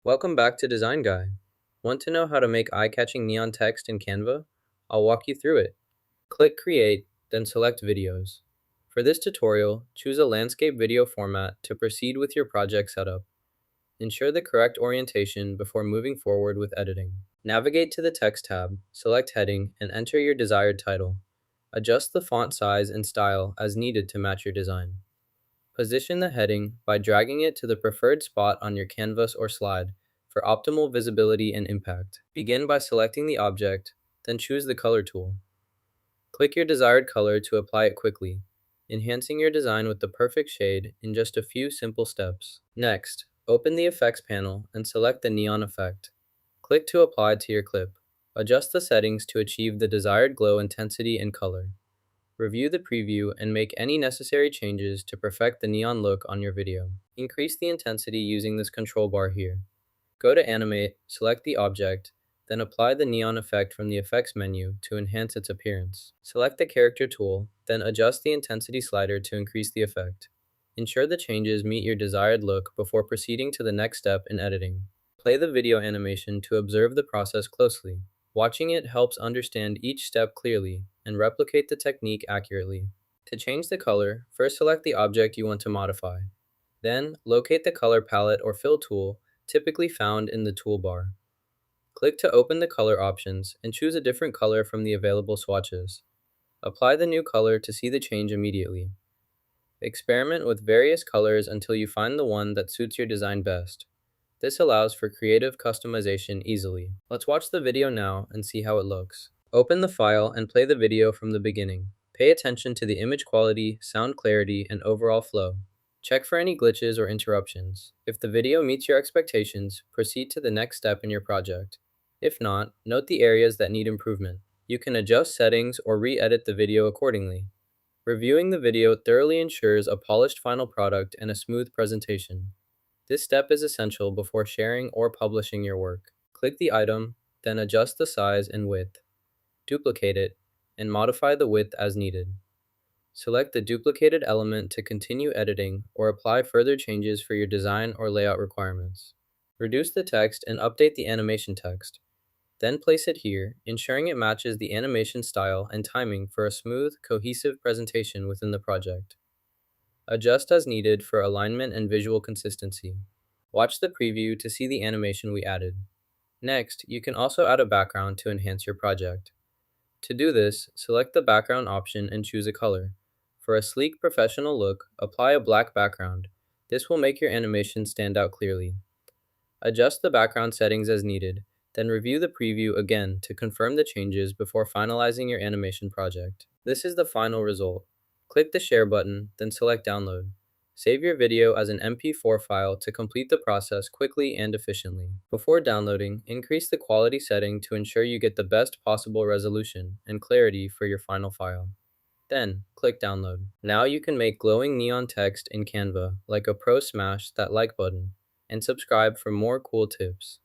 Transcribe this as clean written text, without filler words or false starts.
Welcome back to Design Guy. Want to know how to make eye-catching neon text in Canva? I'll walk you through it. Click Create, then select Videos. For this tutorial, choose a landscape video format to proceed with your project setup. Ensure the correct orientation before moving forward with editing. Navigate to the Text tab, select Heading, and enter your desired title. Adjust the font size and style as needed to match your design. Position the heading by dragging it to the preferred spot on your canvas or slide for optimal visibility and impact. Begin by selecting the object, then choose the color tool. Click your desired color to apply it quickly, enhancing your design with the perfect shade in just a few simple steps. Next, open the Effects panel and select the neon effect. Click to apply to your clip. Adjust the settings to achieve the desired glow intensity and color. Review the preview and make any necessary changes to perfect the neon look on your video. Increase the intensity using this control bar here. Go to Animate, select the object, then apply the neon effect from the Effects menu to enhance its appearance. Select the Character tool, then adjust the intensity slider to increase the effect. Ensure the changes meet your desired look before proceeding to the next step in editing. Play the video animation to observe the process closely. Watching it helps understand each step clearly and replicate the technique accurately. To change the color, first select the object you want to modify. Then, locate the color palette or fill tool typically found in the toolbar. Click to open the color options and choose a different color from the available swatches. Apply the new color to see the change immediately. Experiment with various colors until you find the one that suits your design best. This allows for creative customization easily. Let's watch the video now and see how it looks. Open the file and play the video from the beginning. Pay attention to the image quality, sound clarity, and overall flow. Check for any glitches or interruptions. If the video meets your expectations, proceed to the next step in your project. If not, note the areas that need improvement. You can adjust settings or re-edit the video accordingly. Reviewing the video thoroughly ensures a polished final product and a smooth presentation. This step is essential before sharing or publishing your work. Click the item, then adjust the size and width. Duplicate it, and modify the width as needed. Select the duplicated element to continue editing or apply further changes for your design or layout requirements. Reduce the text and update the animation text. Then place it here, ensuring it matches the animation style and timing for a smooth, cohesive presentation within the project. Adjust as needed for alignment and visual consistency. Watch the preview to see the animation we added. Next, you can also add a background to enhance your project. To do this, select the background option and choose a color. For a sleek professional look, apply a black background. This will make your animation stand out clearly. Adjust the background settings as needed, then review the preview again to confirm the changes before finalizing your animation project. This is the final result. Click the Share button, then select Download. Save your video as an MP4 file to complete the process quickly and efficiently. Before downloading, increase the quality setting to ensure you get the best possible resolution and clarity for your final file. Then, click Download. Now you can make glowing neon text in Canva like a pro. Smash that like button and subscribe for more cool tips.